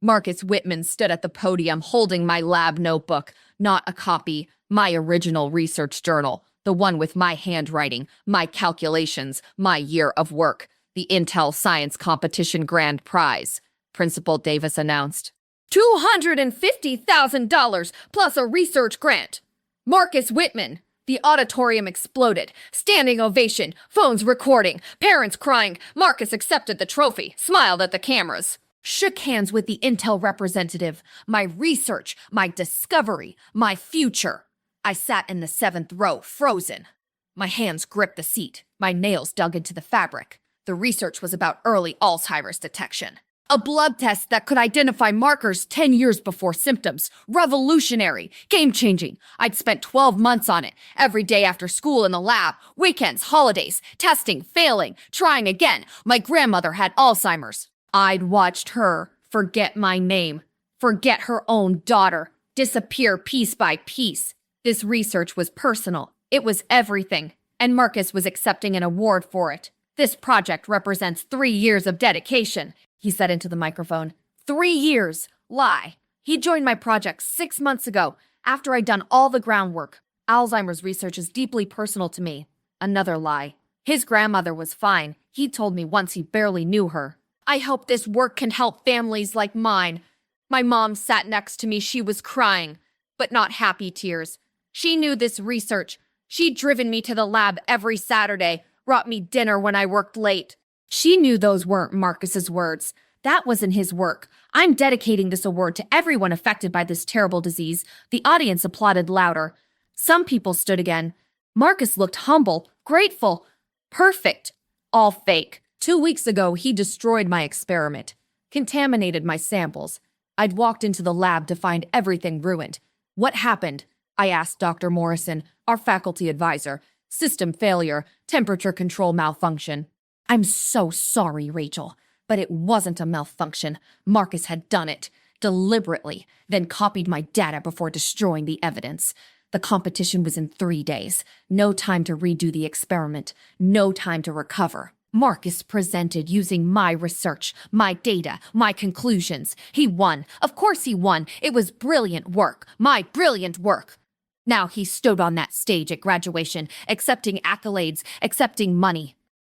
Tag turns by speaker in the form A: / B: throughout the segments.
A: Marcus Whitman stood at the podium holding my lab notebook, not a copy, my original research journal, the one with my handwriting, my calculations, my year of work, the Intel Science Competition Grand Prize, Principal Davis announced. $250,000 plus a research grant. Marcus Whitman. The auditorium exploded. Standing ovation, phones recording, parents crying. Marcus accepted the trophy, smiled at the cameras. Shook hands with the Intel representative. My research, my discovery, my future. I sat in the 7th row, frozen. My hands gripped the seat. My nails dug into the fabric. The research was about early Alzheimer's detection. A blood test that could identify markers 10 years before symptoms. Revolutionary. Game-changing. I'd spent 12 months on it. Every day after school in the lab. Weekends, holidays. Testing, failing, trying again. My grandmother had Alzheimer's. I'd watched her forget my name. Forget her own daughter. Disappear piece by piece. This research was personal. It was everything. And Marcus was accepting an award for it. This project represents 3 years of dedication. He said into the microphone. 3 years. Lie. He joined my project 6 months ago, after I'd done all the groundwork. Alzheimer's research is deeply personal to me. Another lie. His grandmother was fine. He told me once he barely knew her. I hope this work can help families like mine. My mom sat next to me. She was crying, but not happy tears. She knew this research. She'd driven me to the lab every Saturday, brought me dinner when I worked late. She knew those weren't Marcus's words. That wasn't his work. I'm dedicating this award to everyone affected by this terrible disease. The audience applauded louder. Some people stood again. Marcus looked humble, grateful, perfect. All fake. 2 weeks ago, he destroyed my experiment, contaminated my samples. I'd walked into the lab to find everything ruined. What happened? I asked Dr. Morrison, our faculty advisor. System failure, temperature control malfunction. I'm so sorry, Rachel, but it wasn't a malfunction. Marcus had done it, deliberately, then copied my data before destroying the evidence. The competition was in 3 days. No time to redo the experiment. No time to recover. Marcus presented using my research, my data, my conclusions. He won. Of course he won. It was brilliant work. My brilliant work. Now he stood on that stage at graduation, accepting accolades, accepting money.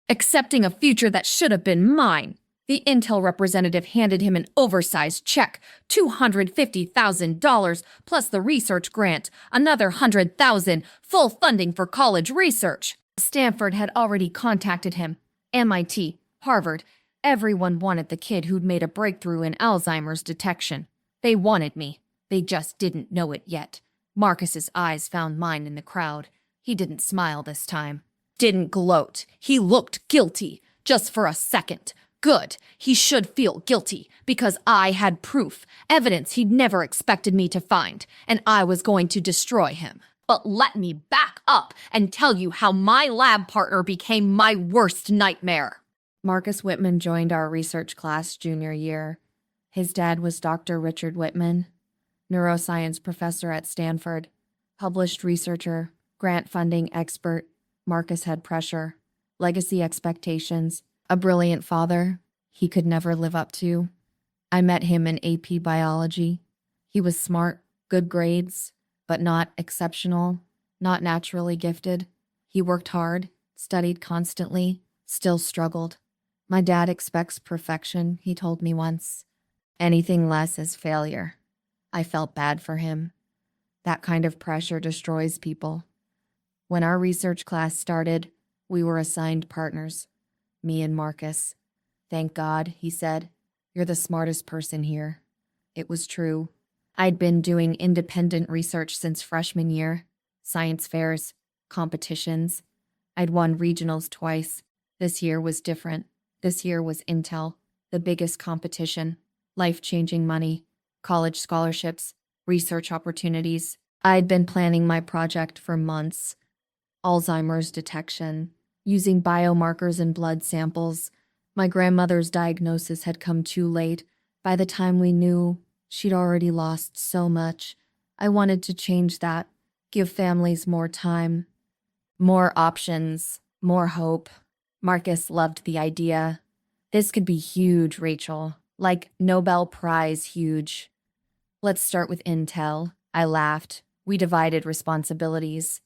A: Accepting a future that should have been mine. The Intel representative handed him an oversized check, $250,000 plus the research grant, another $100,000, full funding for college research. Stanford had already contacted him. MIT, Harvard, everyone wanted the kid who'd made a breakthrough in Alzheimer's detection. They wanted me. They just didn't know it yet. Marcus's eyes found mine in the crowd. He didn't smile this time. Didn't gloat. He looked guilty, just for a second. Good. He should feel guilty, because I had proof, evidence he'd never expected me to find, and I was going to destroy him. But let me back up and tell you how my lab partner became my worst nightmare. Marcus Whitman joined our research class junior year. His dad was Dr. Richard Whitman, neuroscience professor at Stanford, published researcher, grant funding expert. Marcus had pressure, legacy expectations, a brilliant father he could never live up to. I met him in AP biology. He was smart, good grades, but not exceptional, not naturally gifted. He worked hard, studied constantly, still struggled. My dad expects perfection, he told me once. Anything less is failure. I felt bad for him. That kind of pressure destroys people. When our research class started, we were assigned partners, me and Marcus. Thank God, he said. You're the smartest person here. It was true. I'd been doing independent research since freshman year. Science fairs, competitions. I'd won regionals twice. This year was different. This year was Intel, the biggest competition. Life-changing money, college scholarships, research opportunities. I'd been planning my project for months. Alzheimer's detection, using biomarkers in blood samples. My grandmother's diagnosis had come too late. By the time we knew, she'd already lost so much. I wanted to change that, give families more time, more options, more hope. Marcus loved the idea. This could be huge, Rachel. Like Nobel Prize huge. Let's start with Intel. I laughed. We divided responsibilities.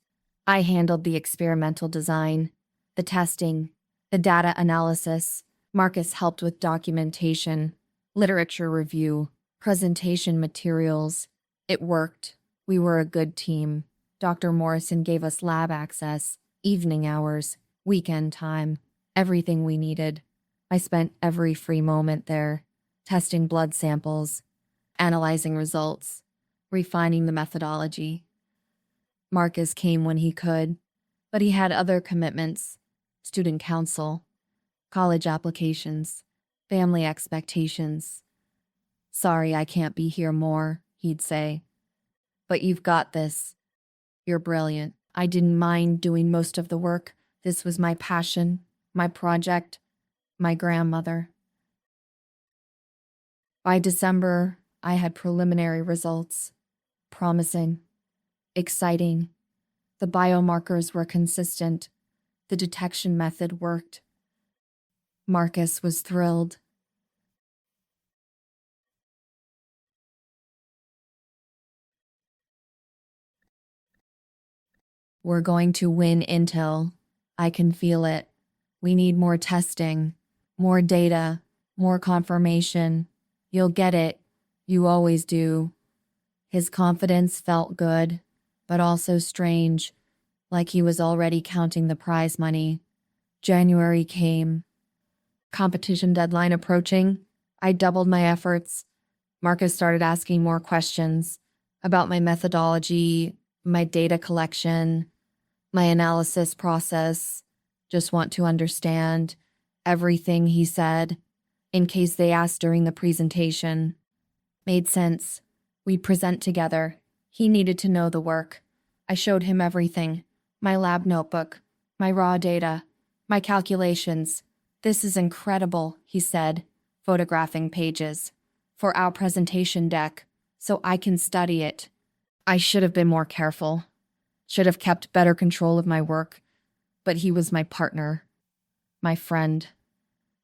A: I handled the experimental design, the testing, the data analysis. Marcus helped with documentation, literature review, presentation materials. It worked. We were a good team. Dr. Morrison gave us lab access, evening hours, weekend time, everything we needed. I spent every free moment there, testing blood samples, analyzing results, refining the methodology. Marcus came when he could, but he had other commitments: student council, college applications, family expectations. Sorry, I can't be here more, he'd say. But you've got this. You're brilliant. I didn't mind doing most of the work. This was my passion, my project, my grandmother. By December, I had preliminary results. Promising. Exciting. The biomarkers were consistent. The detection method worked. Marcus was thrilled. We're going to win Intel. I can feel it. We need more testing, more data, more confirmation. You'll get it. You always do. His confidence felt good, but also strange, like he was already counting the prize money. January came. Competition deadline approaching. I doubled my efforts. Marcus started asking more questions about my methodology, my data collection, my analysis process. Just want to understand everything he said, in case they asked during the presentation. Made sense. We'd present together. He needed to know the work. I showed him everything. My lab notebook, my raw data, my calculations. This is incredible, he said, photographing pages. For our presentation deck, so I can study it. I should have been more careful. Should have kept better control of my work. But he was my partner, my friend.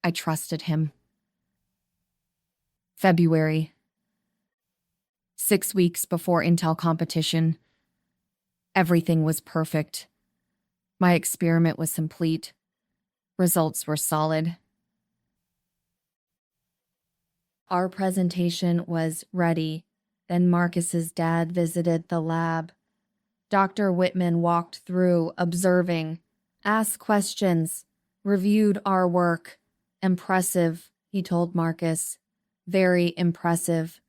A: I trusted him. February. 6 weeks before Intel competition. Everything was perfect. My experiment was complete. Results were solid. Our presentation was ready. Then Marcus's dad visited the lab. Dr. Whitman walked through, observing, asked questions, reviewed our work. Impressive, he told Marcus. Very impressive.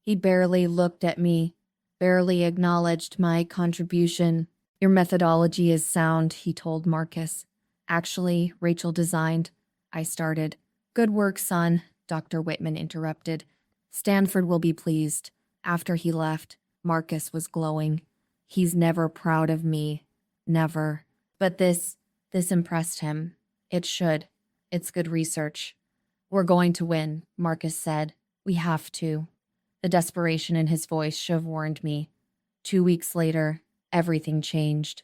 A: He barely looked at me, barely acknowledged my contribution. Your methodology is sound, he told Marcus. Actually, Rachel designed. I started. Good work, son, Dr. Whitman interrupted. Stanford will be pleased. After he left, Marcus was glowing. He's never proud of me. Never. But this impressed him. It should. It's good research. We're going to win, Marcus said. We have to. The desperation in his voice should have warned me. 2 weeks later, everything changed.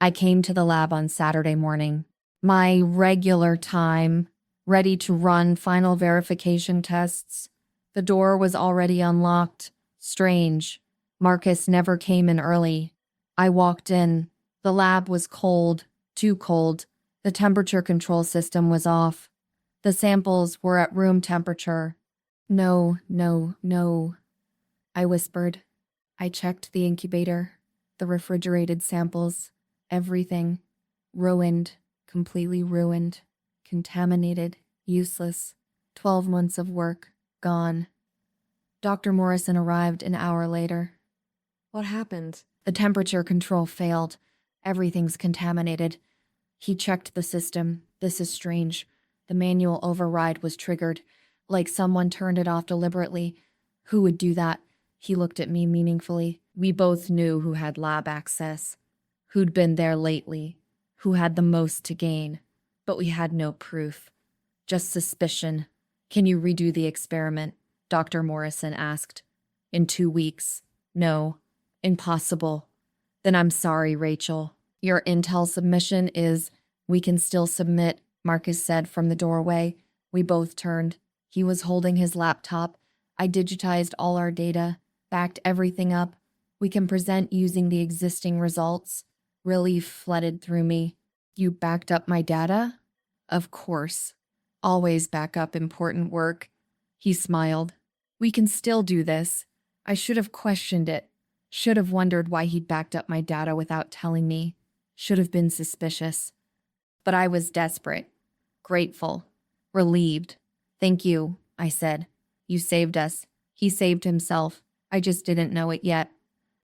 A: I came to the lab on Saturday morning. My regular time, ready to run final verification tests. The door was already unlocked. Strange. Marcus never came in early. I walked in. The lab was cold, too cold. The temperature control system was off. The samples were at room temperature. No, no, no, I whispered. I checked the incubator, the refrigerated samples, everything. Ruined, completely ruined, contaminated, useless. 12 months of work, gone. Dr. Morrison arrived an hour later. What happened? The temperature control failed. Everything's contaminated. He checked the system. This is strange. The manual override was triggered, like someone turned it off deliberately. Who would do that? He looked at me meaningfully. We both knew who had lab access, who'd been there lately, who had the most to gain. But we had no proof. Just suspicion. Can you redo the experiment? Dr. Morrison asked. In 2 weeks. No. Impossible. Then I'm sorry, Rachel. Your Intel submission is... We can still submit, Marcus said from the doorway. We both turned. He was holding his laptop. I digitized all our data, backed everything up. We can present using the existing results. Relief flooded through me. You backed up my data? Of course. Always back up important work. He smiled. We can still do this. I should have questioned it. Should have wondered why he'd backed up my data without telling me. Should have been suspicious. But I was desperate. Grateful. Relieved. Thank you, I said. You saved us. He saved himself. I just didn't know it yet.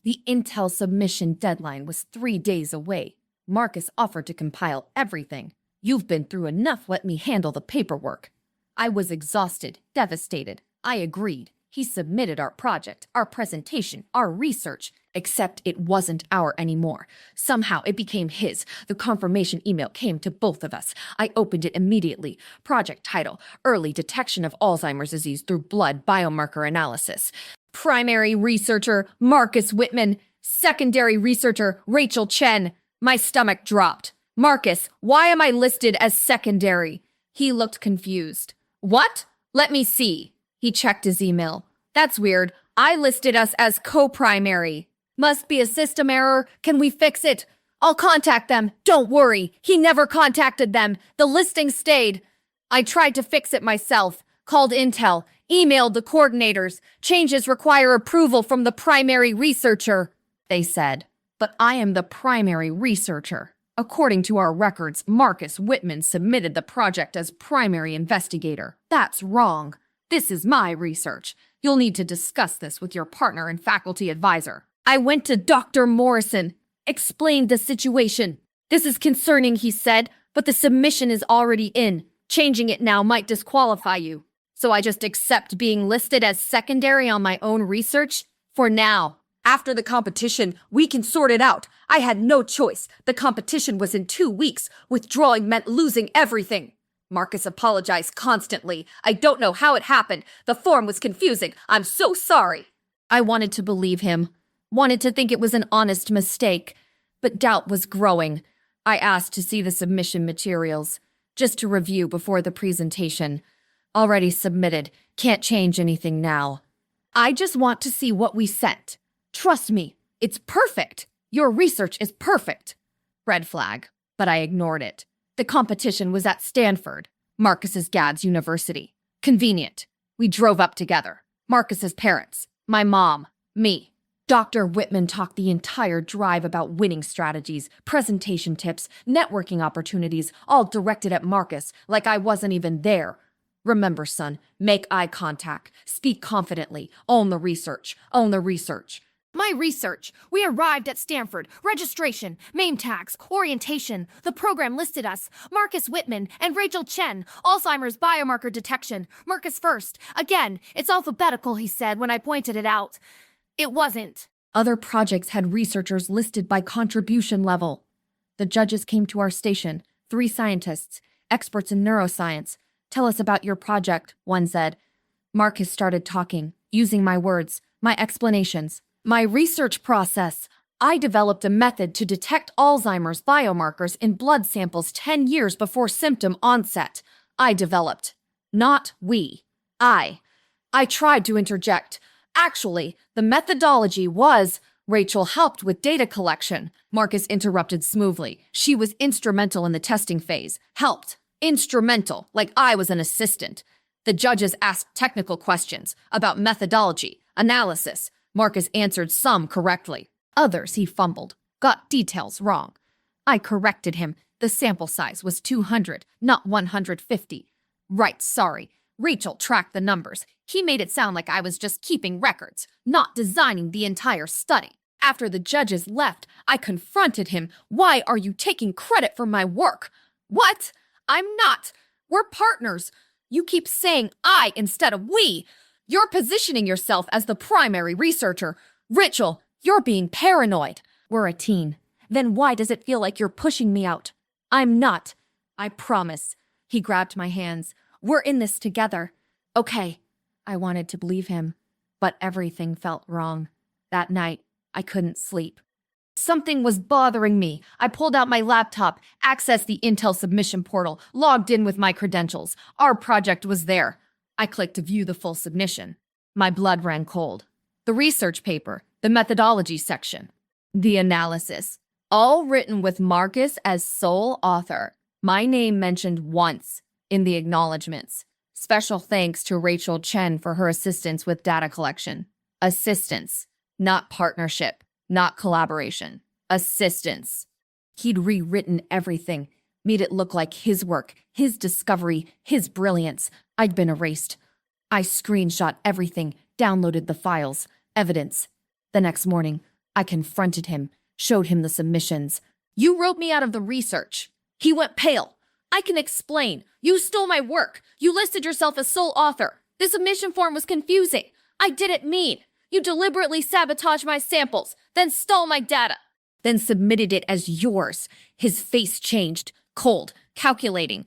A: The Intel submission deadline was 3 days away. Marcus offered to compile everything. You've been through enough, let me handle the paperwork. I was exhausted, devastated. I agreed. He submitted our project, our presentation, our research, except it wasn't our anymore. Somehow it became his. The confirmation email came to both of us. I opened it immediately. Project title, Early Detection of Alzheimer's Disease Through Blood Biomarker Analysis. Primary researcher, Marcus Whitman. Secondary researcher, Rachel Chen. My stomach dropped. Marcus, why am I listed as secondary? He looked confused. What? Let me see. He checked his email. That's weird. I listed us as co-primary. Must be a system error. Can we fix it? I'll contact them. Don't worry. He never contacted them. The listing stayed. I tried to fix it myself. Called Intel. Emailed the coordinators. Changes require approval from the primary researcher, they said. But I am the primary researcher. According to our records, Marcus Whitman submitted the project as primary investigator. That's wrong. This is my research. You'll need to discuss this with your partner and faculty advisor. I went to Dr. Morrison, explained the situation. This is concerning, he said, but the submission is already in. Changing it now might disqualify you. So I just accept being listed as secondary on my own research? For now. After the competition, we can sort it out. I had no choice. The competition was in 2 weeks. Withdrawing meant losing everything. Marcus apologized constantly. I don't know how it happened. The form was confusing. I'm so sorry. I wanted to believe him. Wanted to think it was an honest mistake. But doubt was growing. I asked to see the submission materials, just to review before the presentation. Already submitted. Can't change anything now. I just want to see what we sent. Trust me, it's perfect. Your research is perfect. Red flag, but I ignored it. The competition was at Stanford, Marcus's dad's university. Convenient. We drove up together. Marcus's parents, my mom, me. Dr. Whitman talked the entire drive about winning strategies, presentation tips, networking opportunities, all directed at Marcus, like I wasn't even there. Remember, son, make eye contact, speak confidently, own the research, own the research. My research. We arrived at Stanford. Registration, name tags, orientation. The program listed us. Marcus Whitman and Rachel Chen. Alzheimer's biomarker detection. Marcus first. Again, it's alphabetical, he said when I pointed it out. It wasn't. Other projects had researchers listed by contribution level. The judges came to our station. 3 scientists, experts in neuroscience. Tell us about your project, one said. Marcus started talking, using my words, my explanations. My research process. I developed a method to detect Alzheimer's biomarkers in blood samples 10 years before symptom onset. I developed. Not we. I tried to interject. Actually, the methodology was... Rachel helped with data collection. Marcus interrupted smoothly. She was instrumental in the testing phase. Helped. Instrumental, like I was an assistant. The judges asked technical questions about methodology, analysis. Marcus answered some correctly. Others he fumbled, got details wrong. I corrected him. The sample size was 200, not 150. Right, sorry. Rachel tracked the numbers. He made it sound like I was just keeping records, not designing the entire study. After the judges left, I confronted him. Why are you taking credit for my work? What? I'm not. We're partners. You keep saying I instead of we. You're positioning yourself as the primary researcher. Rachel, you're being paranoid. We're a team. Then why does it feel like you're pushing me out? I'm not. I promise. He grabbed my hands. We're in this together. Okay. I wanted to believe him, but everything felt wrong. That night, I couldn't sleep. Something was bothering me. I pulled out my laptop, accessed the Intel submission portal, logged in with my credentials. Our project was there. I clicked to view the full submission. My blood ran cold. The research paper, the methodology section, the analysis, all written with Marcus as sole author. My name mentioned once in the acknowledgments. Special thanks to Rachel Chen for her assistance with data collection. Assistance, not partnership, not collaboration. Assistance. He'd rewritten everything, made it look like his work, his discovery, his brilliance. I'd been erased. I screenshot everything, downloaded the files, evidence. The next morning, I confronted him, showed him the submissions. You wrote me out of the research. He went pale. I can explain. You stole my work. You listed yourself as sole author. The submission form was confusing. I didn't mean. You deliberately sabotaged my samples, then stole my data, then submitted it as yours. His face changed, cold, calculating.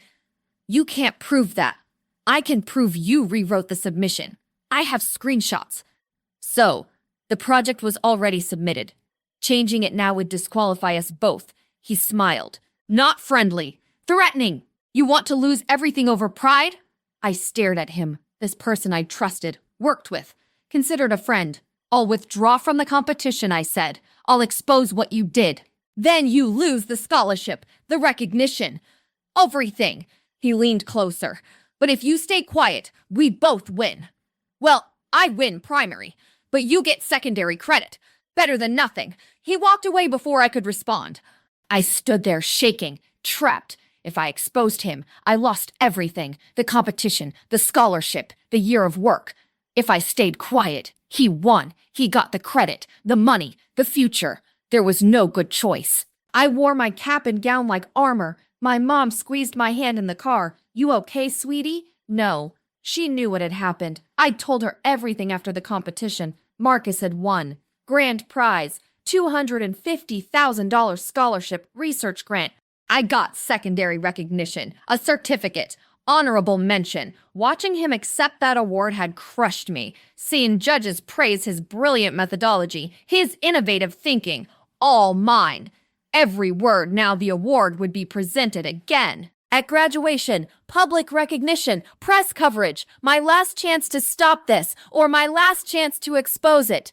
A: You can't prove that. I can prove you rewrote the submission. I have screenshots. So, the project was already submitted. Changing it now would disqualify us both. He smiled. Not friendly. Threatening. You want to lose everything over pride? I stared at him. This person I trusted, worked with, considered a friend. I'll withdraw from the competition, I said. I'll expose what you did. Then you lose the scholarship, the recognition, everything. He leaned closer. But if you stay quiet, we both win. Well, I win primary, but you get secondary credit. Better than nothing. He walked away before I could respond. I stood there shaking, trapped. If I exposed him, I lost everything. The competition, the scholarship, the year of work. If I stayed quiet, he won. He got the credit, the money, the future. There was no good choice. I wore my cap and gown like armor. My mom squeezed my hand in the car. You okay, sweetie? No. She knew what had happened. I'd told her everything after the competition. Marcus had won. Grand prize, $250,000 scholarship research grant. I got secondary recognition, a certificate, honorable mention. Watching him accept that award had crushed me. Seeing judges praise his brilliant methodology, his innovative thinking, all mine. Every word now the award would be presented again. At graduation, public recognition, press coverage, my last chance to stop this, or my last chance to expose it.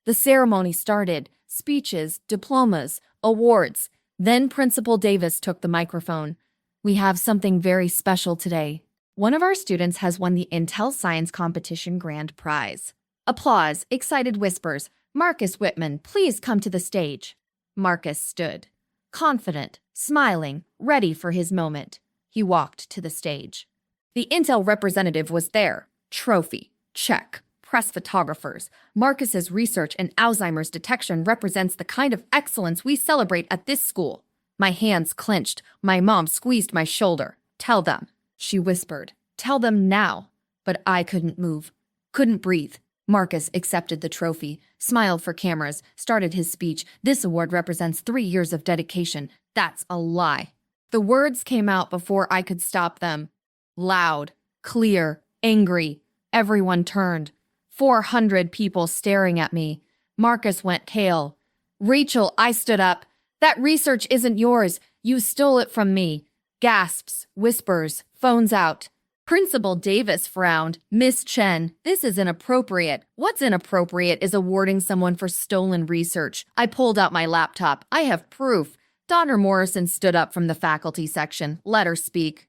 A: The ceremony started. Speeches, diplomas, awards. Then Principal Davis took the microphone. We have something very special today. One of our students has won the Intel Science Competition Grand Prize. Applause, excited whispers. Marcus Whitman, please come to the stage. Marcus stood, confident, smiling, ready for his moment. He walked to the stage. The Intel representative was there. Trophy, check. Press photographers. Marcus's research in Alzheimer's detection represents the kind of excellence we celebrate at this school. My hands clenched. My mom squeezed my shoulder. Tell them, she whispered. Tell them now. But I couldn't move, couldn't breathe. Marcus accepted the trophy, smiled for cameras, started his speech. This award represents 3 years of dedication. That's a lie. The words came out before I could stop them. Loud, clear, angry. Everyone turned. 400 people staring at me. Marcus went pale. Rachel, I stood up. That research isn't yours. You stole it from me. Gasps, whispers, phones out. Principal Davis frowned. Miss Chen, this is inappropriate. What's inappropriate is awarding someone for stolen research. I pulled out my laptop. I have proof. Dr. Morrison stood up from the faculty section. Let her speak.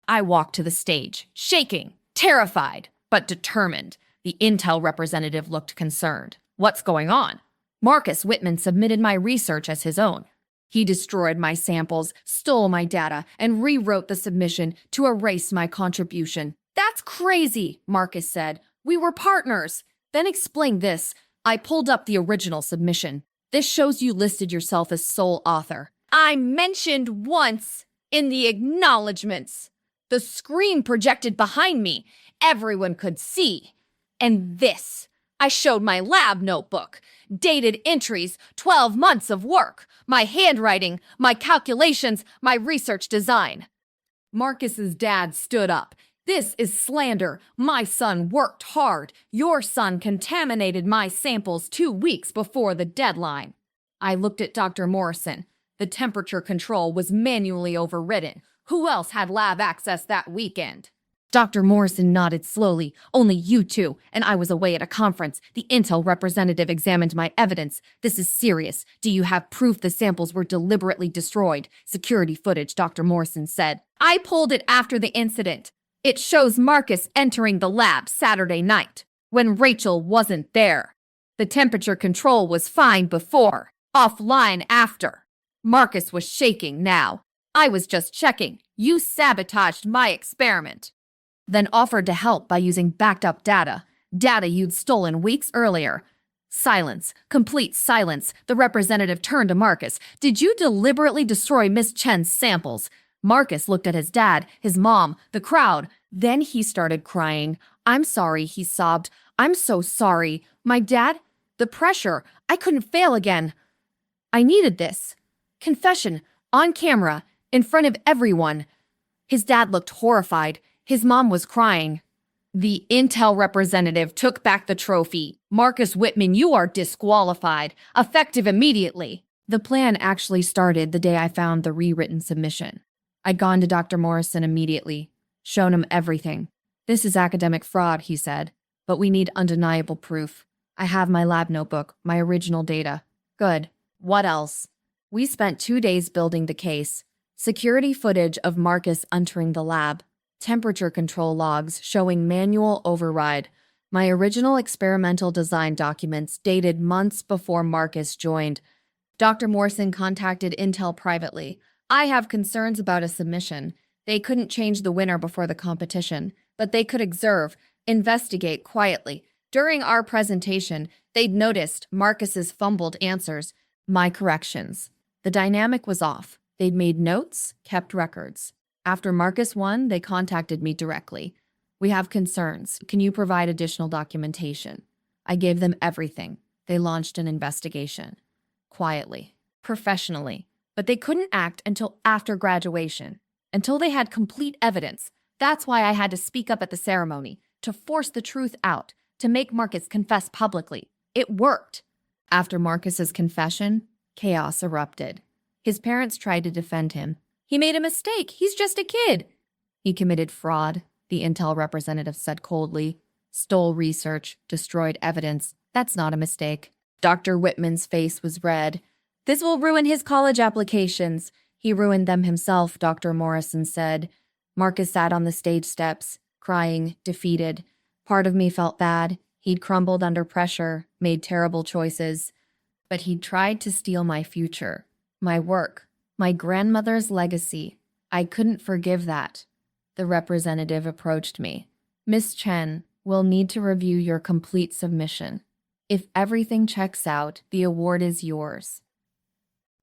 A: I walked to the stage, shaking, terrified, but determined. The Intel representative looked concerned. What's going on? Marcus Whitman submitted my research as his own. He destroyed my samples, stole my data, and rewrote the submission to erase my contribution. That's crazy, Marcus said. We were partners. Then explain this. I pulled up the original submission. This shows you listed yourself as sole author. I mentioned once in the acknowledgments. The screen projected behind me. Everyone could see. And this. I showed my lab notebook. Dated entries, 12 months of work. My handwriting, my calculations, my research design. Marcus's dad stood up. This is slander. My son worked hard. Your son contaminated my samples 2 weeks before the deadline. I looked at Dr. Morrison. The temperature control was manually overridden. Who else had lab access that weekend? Dr. Morrison nodded slowly. Only you two, and I was away at a conference. The Intel representative examined my evidence. This is serious. Do you have proof the samples were deliberately destroyed? Security footage, Dr. Morrison said. I pulled it after the incident. It shows Marcus entering the lab Saturday night, when Rachel wasn't there. The temperature control was fine before, offline after. Marcus was shaking now. I was just checking. You sabotaged my experiment. Then offered to help by using backed-up data you'd stolen weeks earlier. Silence. Complete silence. The representative turned to Marcus. Did you deliberately destroy Miss Chen's samples? Marcus looked at his dad, his mom, the crowd. Then he started crying. I'm sorry, he sobbed. I'm so sorry. My dad? The pressure. I couldn't fail again. I needed this. Confession. On camera. In front of everyone. His dad looked horrified. His mom was crying. The Intel representative took back the trophy. Marcus Whitman, you are disqualified. Effective immediately. The plan actually started the day I found the rewritten submission. I'd gone to Dr. Morrison immediately, shown him everything. This is academic fraud, he said, but we need undeniable proof. I have my lab notebook, my original data. Good. What else? We spent 2 days building the case. Security footage of Marcus entering the lab. Temperature control logs showing manual override. My original experimental design documents dated months before Marcus joined. Dr. Morrison contacted Intel privately. I have concerns about a submission. They couldn't change the winner before the competition, but they could observe, investigate quietly. During our presentation, they'd noticed Marcus's fumbled answers, my corrections. The dynamic was off. They'd made notes, kept records. After Marcus won, they contacted me directly. We have concerns. Can you provide additional documentation? I gave them everything. They launched an investigation. Quietly, professionally. But they couldn't act until after graduation, until they had complete evidence. That's why I had to speak up at the ceremony, to force the truth out, to make Marcus confess publicly. It worked. After Marcus's confession, chaos erupted. His parents tried to defend him. He made a mistake. He's just a kid. He committed fraud, the Intel representative said coldly. Stole research, destroyed evidence. That's not a mistake. Dr. Whitman's face was red. This will ruin his college applications. He ruined them himself, Dr. Morrison said. Marcus sat on the stage steps, crying, defeated. Part of me felt bad. He'd crumbled under pressure, made terrible choices. But he'd tried to steal my future, my work. My grandmother's legacy. I couldn't forgive that. The representative approached me. Miss Chen, we'll need to review your complete submission. If everything checks out, the award is yours.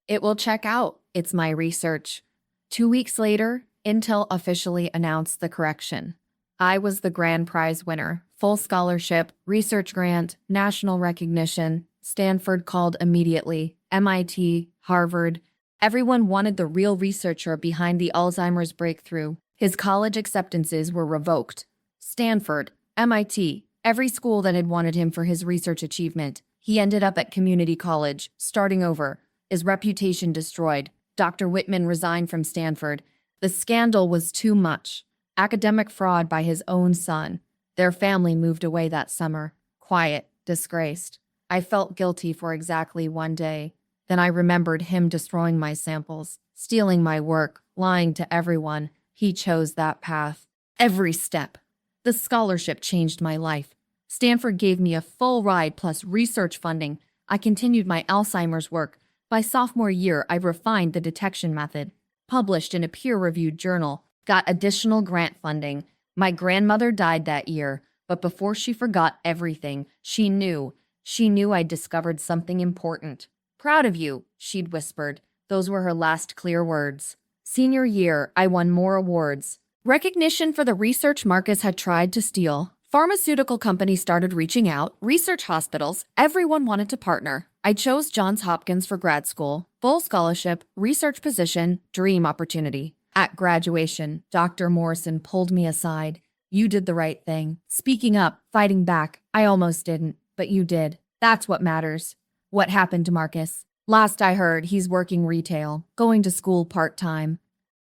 A: It will check out. It's my research. 2 weeks later, Intel officially announced the correction. I was the grand prize winner. Full scholarship, research grant, national recognition. Stanford called immediately. MIT, Harvard. Everyone wanted the real researcher behind the Alzheimer's breakthrough. His college acceptances were revoked. Stanford, MIT, every school that had wanted him for his research achievement. He ended up at community college, starting over. His reputation destroyed. Dr. Whitman resigned from Stanford. The scandal was too much. Academic fraud by his own son. Their family moved away that summer. Quiet, disgraced. I felt guilty for exactly 1 day. Then I remembered him destroying my samples, stealing my work, lying to everyone. He chose that path. Every step. The scholarship changed my life. Stanford gave me a full ride plus research funding. I continued my Alzheimer's work. By sophomore year, I refined the detection method, published in a peer-reviewed journal, got additional grant funding. My grandmother died that year, but before she forgot everything, she knew I'd discovered something important. Proud of you, she'd whispered. Those were her last clear words. Senior year, I won more awards. Recognition for the research Marcus had tried to steal. Pharmaceutical companies started reaching out, research hospitals, everyone wanted to partner. I chose Johns Hopkins for grad school, full scholarship, research position, dream opportunity. At graduation, Dr. Morrison pulled me aside. You did the right thing. Speaking up, fighting back. I almost didn't, but you did. That's what matters. What happened to Marcus? Last I heard, he's working retail, going to school part-time,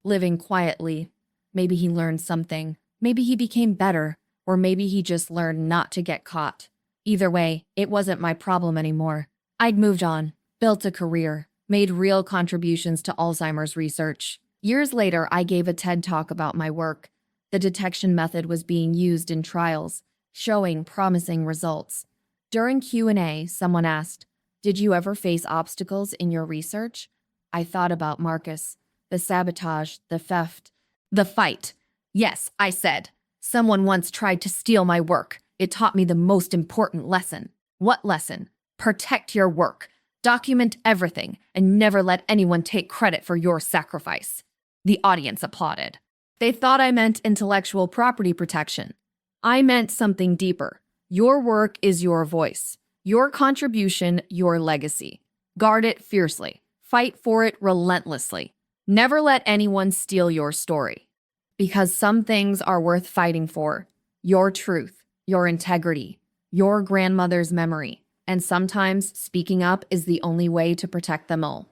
A: living quietly. Maybe he learned something. Maybe he became better, or maybe he just learned not to get caught. Either way, it wasn't my problem anymore. I'd moved on, built a career, made real contributions to Alzheimer's research. Years later, I gave a TED Talk about my work. The detection method was being used in trials, showing promising results. During Q&A, someone asked, "Did you ever face obstacles in your research?" I thought about Marcus, the sabotage, the theft, the fight. Yes, I said. Someone once tried to steal my work. It taught me the most important lesson. What lesson? Protect your work. Document everything, and never let anyone take credit for your sacrifice. The audience applauded. They thought I meant intellectual property protection. I meant something deeper. Your work is your voice. Your contribution, your legacy. Guard it fiercely. Fight for it relentlessly. Never let anyone steal your story. Because some things are worth fighting for. Your truth, your integrity, your grandmother's memory. And sometimes speaking up is the only way to protect them all.